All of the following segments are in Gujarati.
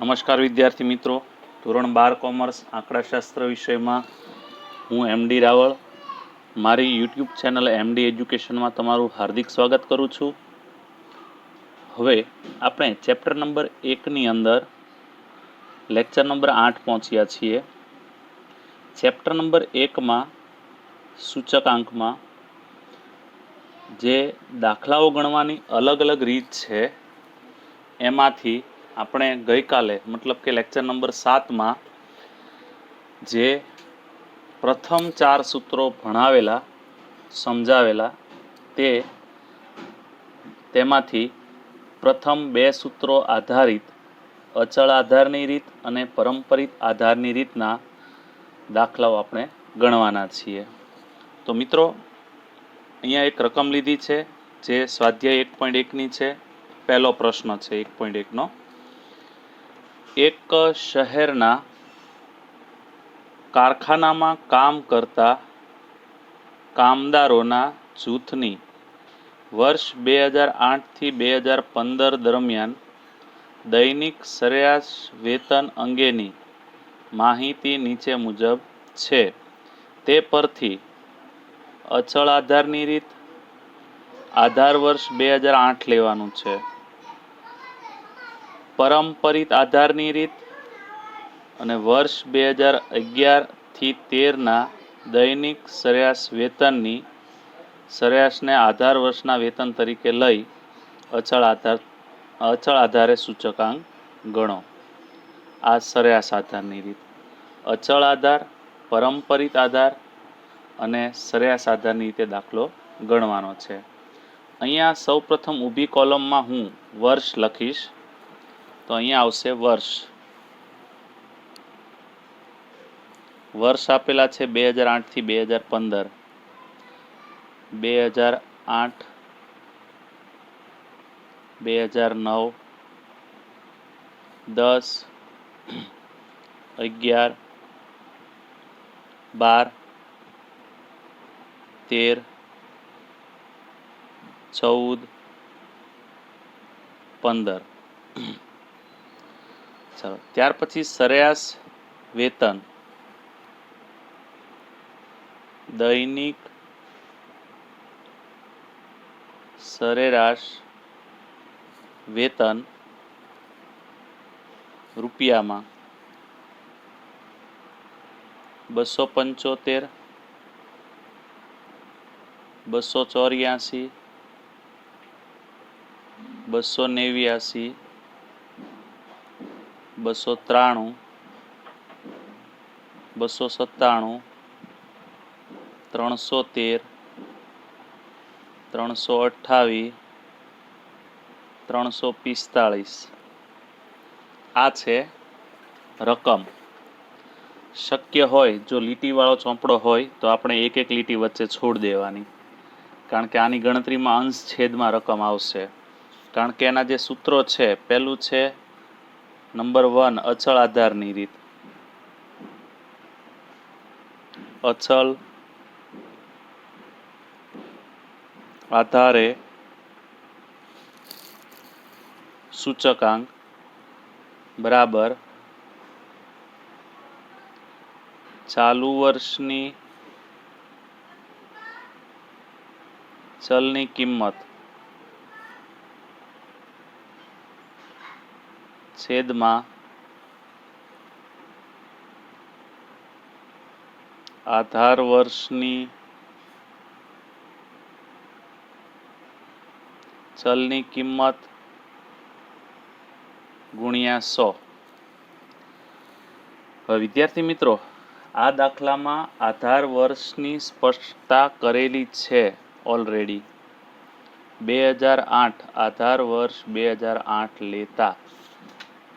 નમસ્કાર વિદ્યાર્થી મિત્રો, ધોરણ 12 કોમર્સ આંકડાશાસ્ત્ર વિષયમાં હું એમડી રાવળ મારી યુટ્યુબ ચેનલ એમડી એજ્યુકેશનમાં તમારું હાર્દિક સ્વાગત કરું છું. હવે આપણે ચેપ્ટર નંબર 1ની અંદર લેક્ચર નંબર 8 પહોંચ્યા છીએ. ચેપ્ટર નંબર 1માં સૂચકાંકમાં જે દાખલાઓ ગણવાની અલગ અલગ રીત છે એમાંથી આપણે ગઈકાલે મતલબ કે લેક્ચર નંબર 7માં જે પ્રથમ 4 સૂત્રો ભણાવેલા સમજાવેલા તેમાંથી પ્રથમ 2 સૂત્રો આધારિત અચળ આધારની રીત અને પરંપરિત આધારની રીતના દાખલાઓ આપણે ગણવાના છીએ. તો મિત્રો, અહીંયા એક રકમ લીધી છે જે સ્વાધ્યાય 1.1ની છે. પહેલો પ્રશ્ન છે 1.1નો. એક શહેરના કારખાનામાં કામ કરતા કામદારોના જૂથની વર્ષ 2008 થી 2015 દરમિયાન દૈનિક સરેરાશ વેતન અંગેની માહિતી નીચે મુજબ છે. તે પરથી અચળ આધારની રીત, આધાર વર્ષ 2008 લેવાનું છે. પરંપરિત આધારની રીત અને વર્ષ 2011 થી 13ના દૈનિક સરેરાશ વેતનની સરેરાશને આધાર વર્ષના વેતન તરીકે લઈ અચળ આધારે સૂચકાંક ગણો. આ સરેરાશ આધારની રીત. અચળ આધાર, પરંપરિત આધાર અને સરેરાશ આધારની રીતે દાખલો ગણવાનો છે. અહીંયા સૌપ્રથમ ઊભી કોલમમાં હું વર્ષ લખીશ. તો અહીંયા આવશે વર્ષ. વર્ષ આપેલા છે 2008 થી 2015. 2008, 2009, 10, 11, 12, 13, 14, 15. ચાલો, ત્યાર પછી સરેરાશ વેતન, દૈનિક સરેરાશ વેતન રૂપિયામાં 275, 284, 289, 293, 297, 313, 328, 345. આ છે રકમ. શક્ય હોય જો લીટીવાળો ચોપડો હોય તો આપણે એક એક લીટી વચ્ચે છોડ દેવાની, કારણ કે આની ગણતરીમાં અંશ છેદમાં રકમ આવશે. કારણ કે એના જે સૂત્રો છે, પહેલું છે નંબર 1 અચળ આધારની રીત. અચળ આધારે સૂચકાંક બરાબર ચાલુ વર્ષની ચલની કિંમત છેદમાં આધાર વર્ષની ચલની કિંમત ગુણ્યા 100. હવે વિદ્યાર્થી મિત્રો, આ દાખલામાં આધાર વર્ષની સ્પષ્ટતા કરેલી છે ઓલરેડી. 2008 આધાર વર્ષ 2008 લેતા,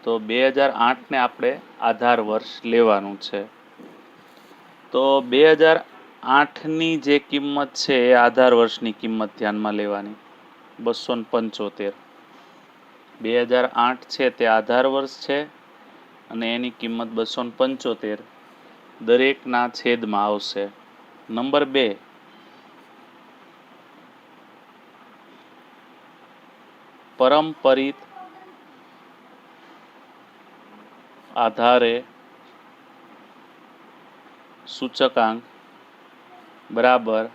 તો 2008ને આપણે આધાર વર્ષ લેવાનું છે. તો 2008ની જે કિંમત છે એ આધાર વર્ષની કિંમત ધ્યાનમાં લેવાની, 275. 2008 છે તે આધાર વર્ષ છે અને એની કિંમત 275 દરેકના છેદમાં આવશે. નંબર 2, પરંપરિત આધારે સૂચકાંક બરાબર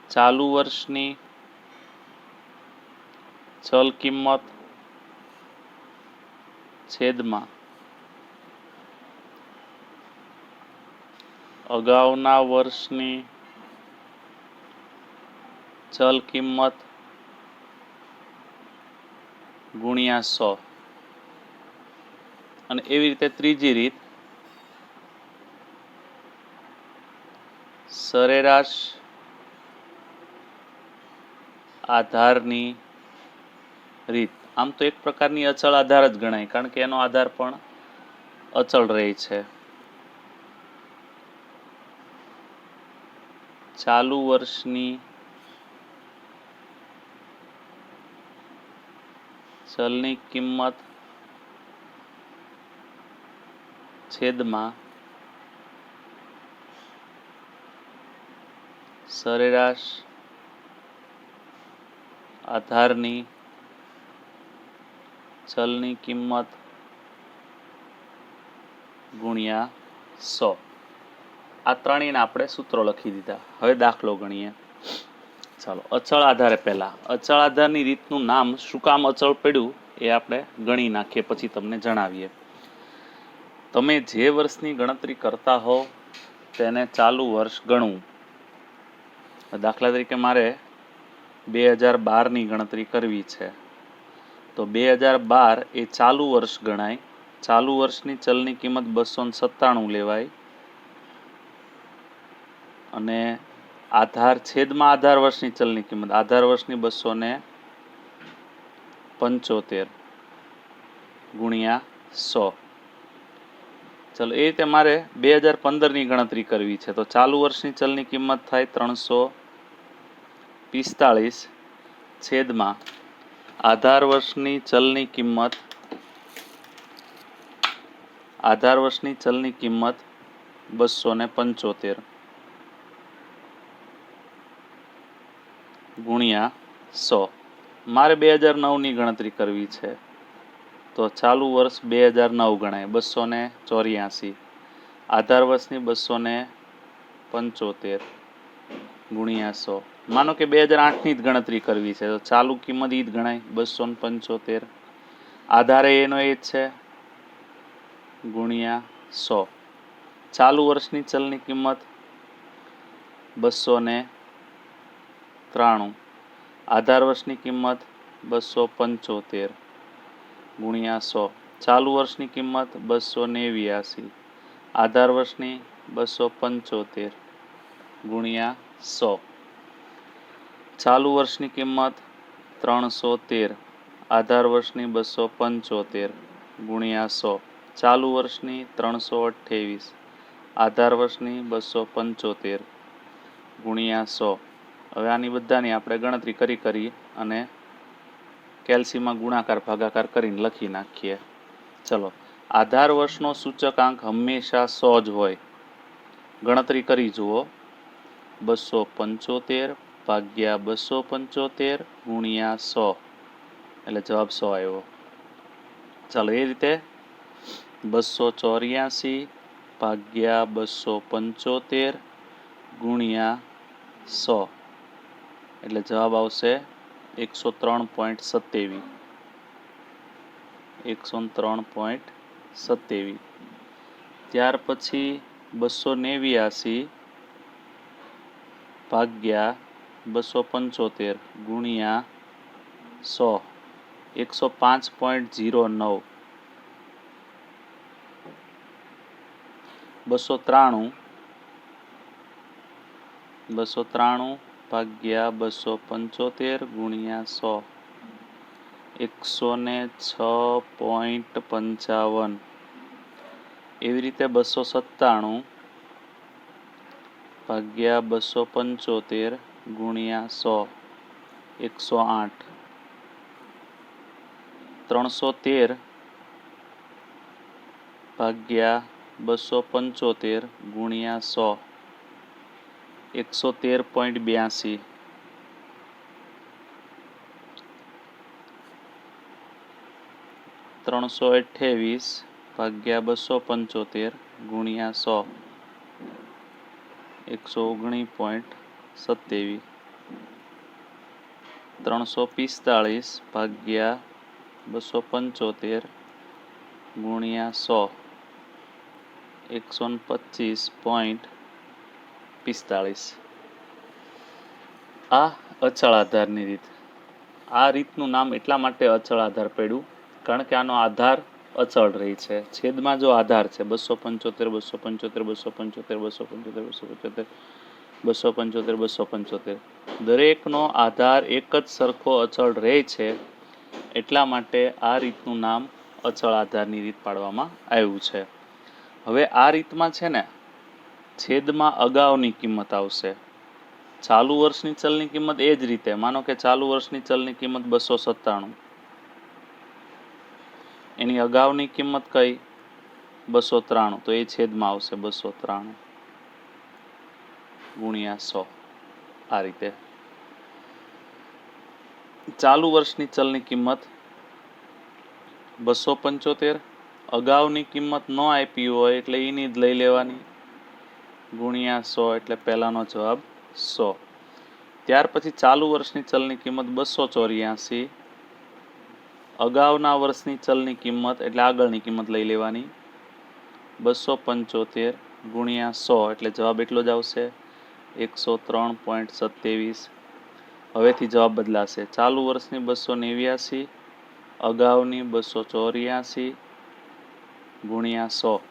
ચાલુ વર્ષની ચલ કિંમત છેદમાં અગાઉના વર્ષની ચલ કિંમત ગુણ્યા 100 અને એવી રીતે ત્રીજી રીત સરેરાશ આધારની રીત. આમ તો એક પ્રકારની અચળ આધાર જ ગણાય, કારણ કે એનો આધાર પણ અચળ રહે છે. ચાલુ વર્ષની ચલની કિંમત છેદમાં સરેરાશ આધારની ચલની કિંમત ગુણ્યા 100. આ ત્રણેયના આપણે સૂત્રો લખી દીધા. હવે દાખલો ગણીએ. ચાલો, અચળ આધારે પહેલા અચળ આધારની રીતનું નામ શું કામ અચળ પડ્યું એ આપણે ગણી નાખીએ, પછી તમને જણાવીએ. તમે જે વર્ષની ગણતરી કરતા હો તેને ચાલુ વર્ષ ગણવું. દાખલા તરીકે મારે 2012ની ગણતરી કરવી છે, તો 2012 એ ચાલુ વર્ષ ગણાય. ચાલુ વર્ષની ચલની કિંમત 297 લેવાય અને આધાર છેદમાં આધાર વર્ષની ચલની કિંમત, આધાર વર્ષની 275 ગુણ્યા 100. ચલો, એ રીતે મારે 2015ની ગણતરી કરવી છે, તો ચાલુ વર્ષની ચલની કિંમત થાય 345 છેદમાં આધાર વર્ષની ચલની કિંમત, આધાર વર્ષની ચલની કિંમત 275 ગુણ્યા 100. મારે 2009ની ગણતરી કરવી છે, તો ચાલુ વર્ષ 2009 ગણાય. 284 આધાર વર્ષની 275 ગુણ્યા 100. માનો કે 2008ની જ ગણતરી કરવી છે, તો ચાલુ કિંમત એ જ ગણાય 275. આધારે એનો એ જ છે ગુણ્યા 100. ચાલુ વર્ષની ચલની કિંમત 293, આધાર વર્ષની કિંમત 275 ગુણ્યા 100. ચાલુ વર્ષની કિંમત 289, આધાર વર્ષની 275 ગુણ્યા 100. ચાલુ વર્ષની કિંમત 313, આધાર વર્ષની 275 ગુણ્યા 100. ચાલુ વર્ષની 328, આધાર વર્ષની 275 ગુણ્યા 100. હવે આની બધાની આપણે ગણતરી કરી અને કેલ્સીમાં ગુણાકાર ભાગાકાર કરીને લખી નાખીએ. ચલો, આધાર વર્ષનો સૂચકાંક હંમેશા 100 જ હોય. ગણતરી કરી જુઓ. 275 ભાગ્યા 275 ગુણ્યા 100 એટલે જવાબ 100 આવ્યો. ચાલો, એ રીતે 284 ભાગ્યા 275 ગુણ્યા 100 એટલે જવાબ આવશે 103.27. 103.27. ત્યાર પછી 289 ભાગ્યા 275 ગુણ્યા 100 105.09. 293 ભાગ્યા 275 ગુણ્યા 100 106.55. એવી રીતે 297 ભાગ્યા 275 ગુણ્યા 100 108. 313 ભાગ્યા 275 ગુણ્યા 100 113.82. 328 ભાગ્યા 275 ગુણ્યા 100 119.27 345 ભાગ્યા 275 ગુણ્યા 100 125.45 આ અચળ આધારની રીત. આ રીતનું નામ એટલા માટે અચળ આધાર પડ્યું કારણ કે આનો આધાર અચળ રહી છે. છેદમાં જો આધાર છે 275 275 275 275 275 275 275 દરેકનો આધાર એક જ સરખો અચળ રહે છે, એટલા માટે આ રીતનું નામ અચળ આધારની રીત પાડવામાં આવ્યું છે. હવે આ રીતમાં છે ને છેદમાં અગાઉની કિંમત આવશે. ચાલુ વર્ષની ચલની કિંમત એ જ રીતે, માનો કે ચાલુ વર્ષની ચલની કિંમત 297, એની અગાઉની કિંમત કઈ 293, તો એ છેદમાં આવશે 293 ગુણ્યા 100. આ રીતે ચાલુ વર્ષની ચલની કિંમત 275, અગાઉની કિંમત ન આપી હોય એટલે એની જ લઈ લેવાની, ગુણ્યા 100 એટલે પહેલાનો જવાબ 100. ત્યાર પછી ચાલુ વર્ષની ચલની કિંમત 284, અગાઉના વર્ષની ચલની કિંમત એટલે આગળની કિંમત લઈ લેવાની, 275 ગુણ્યા 100 એટલે જવાબ એટલો જ આવશે 103.27. હવેથી જવાબ બદલાશે. ચાલુ વર્ષની 289, અગાઉની 284 ગુણ્યા 100,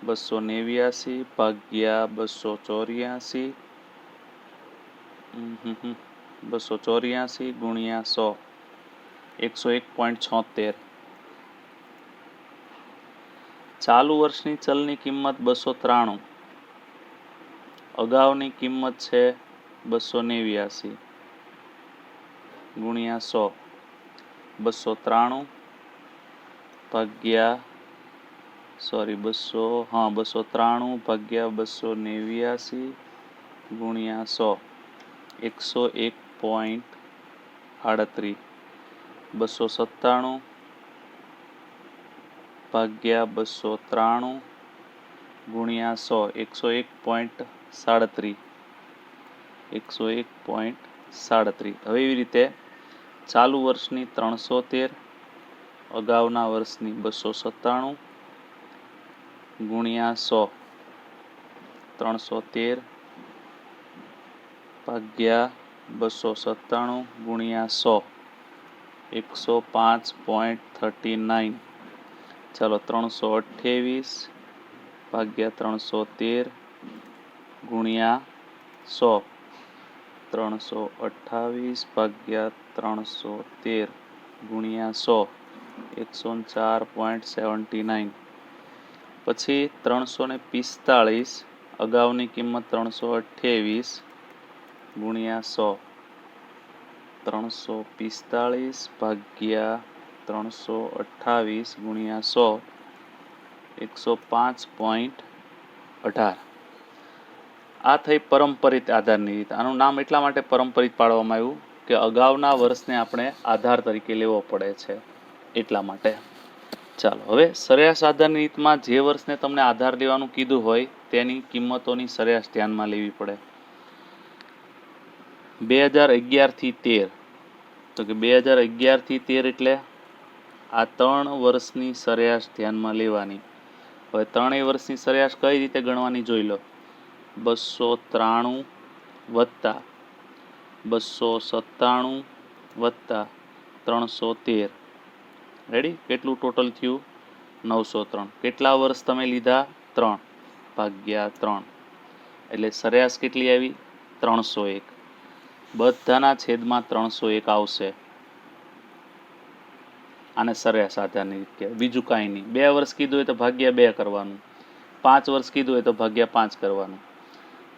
289 ભાગ્યા 284 284 ગુણ્યા 100 101.76. ચાલુ વર્ષની ચલની કિંમત 293, અગાઉની કિંમત છે 289 ગુણ્યા 100, 293 ભાગ્યા 293 ભાગ્યા 289 ગુણ્યા 100 101.38, 297 ભાગ્યા 293 ગુણ્યા 100 101.37 101.37. હવે એવી રીતે ચાલુ વર્ષની 313, અગાઉના વર્ષની 297 ગુણ્યા 100, 313 ભાગ્યા 297 ગુણ્યા 100 105.39. ચાલો 328 ભાગ્યા 313 ગુણ્યા 100, 328 ભાગ્યા 313 ગુણ્યા 100 104.79. પછી 345, અગાઉની કિંમત 328 ગુણ્યા 100, 345 ભાગ્યા 328 ગુણ્યા 100 105.18. આ થઈ પરંપરિત આધારની રીત. આનું નામ એટલા માટે પરંપરિત પાડવામાં આવ્યું કે અગાઉના વર્ષને આપણે આધાર તરીકે લેવો પડે છે, એટલા માટે. ચાલો હવે સરેરાશ આધારની રીતમાં જે વર્ષને તમને આધાર લેવાનું કીધું હોય તેની કિંમતોની સરેરાશ ધ્યાનમાં લેવી પડે. 2011 થી 13, તો કે 2011 થી 13 એટલે આ 3 વર્ષની સરેરાશ ધ્યાનમાં લેવાની. હવે 3 વર્ષની સરેરાશ કઈ રીતે ગણવાની જોઈ લો. 293 વત્તા 297 વત્તા 313. રેડી? કેટલું ટોટલ થયું? 903. કેટલા વર્ષ તમે લીધા? 3 ભાગ્યા 3 એટલે સરેરાશ કેટલી આવી? 301. બધાના છેદમાં 301 આવશે. આને સરેરાશ આધારની રીત કહેવાય, બીજું કાંઈ નહીં. 2 વર્ષ કીધું હોય તો ભાગ્યા 2 કરવાનું, 5 વર્ષ કીધું હોય તો ભાગ્યા 5 કરવાનું.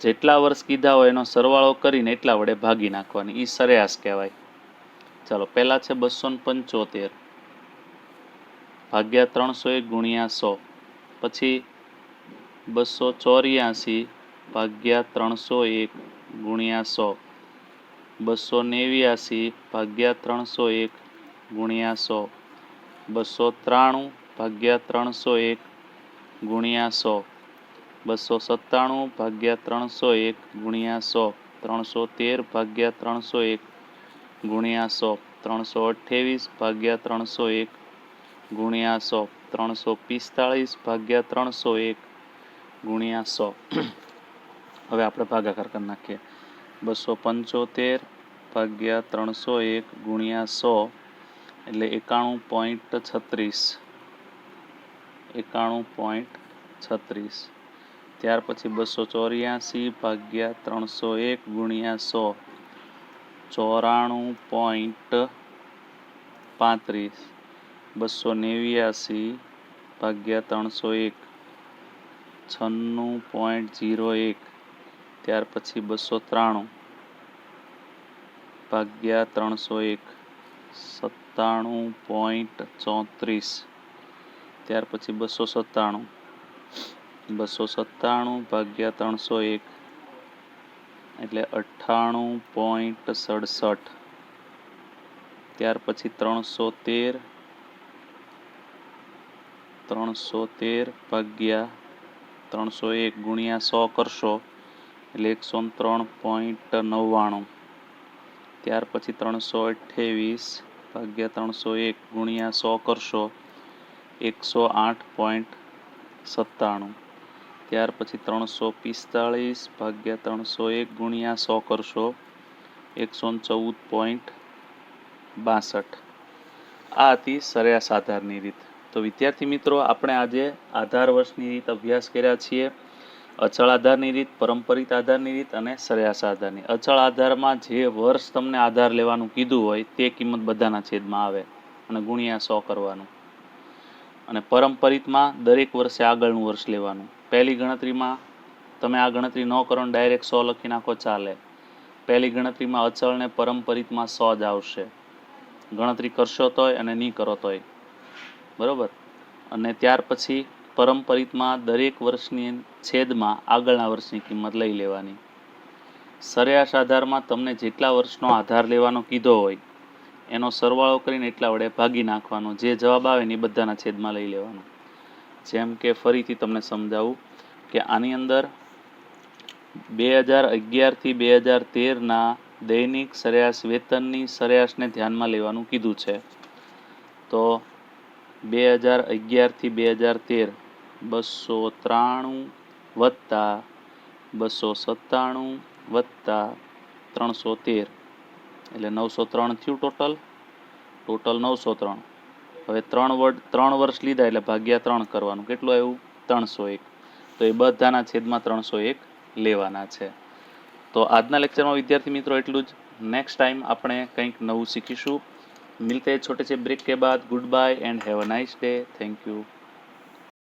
જેટલા વર્ષ કીધા હોય એનો સરવાળો કરીને એટલા વડે ભાગી નાખવાની, એ સરેરાશ કહેવાય. ચાલો પહેલા છે 275 ભાગ્યા 301 ગુણ્યા 100, પછી 284 ભાગ્યા 301 ગુણ્યા 100, 289 ભાગ્યા 301 ગુણ્યા 100, 293 ભાગ્યા 301 ગુણ્યા 100, 297 ભાગ્યા 301 ગુણ્યા 100, 313 ભાગ્યા 301 ગુણ્યા 100, 328 ભાગ્યા 301 ગુણ્યા 100, 345 ભાગ્યા 301 ગુણ્યા 100. હવે આપણે ભાગાકાર કરી નાખીએ. 275 ભાગ્યા 301 ગુણ્યા 100 એટલે 91.36, 91.36. ત્યાર પછી 284 ભાગ્યા 301 ગુણ્યા 100 94.35, 289 ભાગ્યા 301 96.01. ત્યાર પછી 293 ભાગ્યા 301 97.34. ત્યાર પછી 297 ભાગ્યા 301 એટલે 98.67. ત્યાર પછી 313 ભાગ્યા 301 ગુણ્યા 100 કરશો એટલે 103.99. ત્યાર પછી 328 ભાગ્યા 301 ગુણ્યા 100 કરશો 108.97. ત્યાર પછી 345 ભાગ્યા 301 ગુણ્યા 100 કરશો 114.62. આ હતી સરેરાશ આધારની રીત. તો વિદ્યાર્થી મિત્રો, આપણે આજે આધાર વર્ષની રીત અભ્યાસ કર્યા છીએ. અચળ આધારની રીત, પરંપરિત આધારની રીત અને સરેરાશ આધારની. અચળ આધારમાં જે વર્ષ તમને આધાર લેવાનું કીધું હોય તે કિંમત બધાના છેદમાં આવે અને ગુણ્યા 100 કરવાનું. અને પરંપરિતમાં દરેક વર્ષે આગળનું વર્ષ લેવાનું. પહેલી ગણતરીમાં તમે આ ગણતરી ન કરો ને ડાયરેક્ટ 100 લખી નાખો ચાલે. પહેલી ગણતરીમાં અચળ ને પરંપરિતમાં 100 જ આવશે. ગણતરી કરશો તોય અને નહીં કરો તોય, બરોબર. અને ત્યાર પછી પરંપરિતમાં દરેક વર્ષની છેદમાં આગળના વર્ષની કિંમત લઈ લેવાની. સરેરાશ આધારમાં તમને જેટલા વર્ષનો આધાર લેવાનો કીધો હોય એનો સરવાળો કરીને એટલા વડે ભાગી નાખવાનો. જે જવાબ આવે ને એ બધાના છેદમાં લઈ લેવાનો. જેમ કે ફરીથી તમને સમજાવું કે આની અંદર 2011 થી 2013ના દૈનિક સરેરાશ વેતનની સરેરાશને ધ્યાનમાં લેવાનું કીધું છે. તો 2011 થી 2013 293 વત્તા 297 વત્તા 313 એટલે 903 થયું ટોટલ 903. હવે 3 વર્ષ લીધા એટલે ભાગ્યા 3 કરવાનું. કેટલું આવ્યું? 301. તો એ બધાના છેદમાં 301 લેવાના છે. તો આજના લેક્ચરમાં વિદ્યાર્થી મિત્રો એટલું જ. नेक्स्ट टाइम આપણે કંઈક નવું શીખીશું. मिलते हैं छोटे से ब्रेक के बाद. Goodbye and have a nice day. Thank you.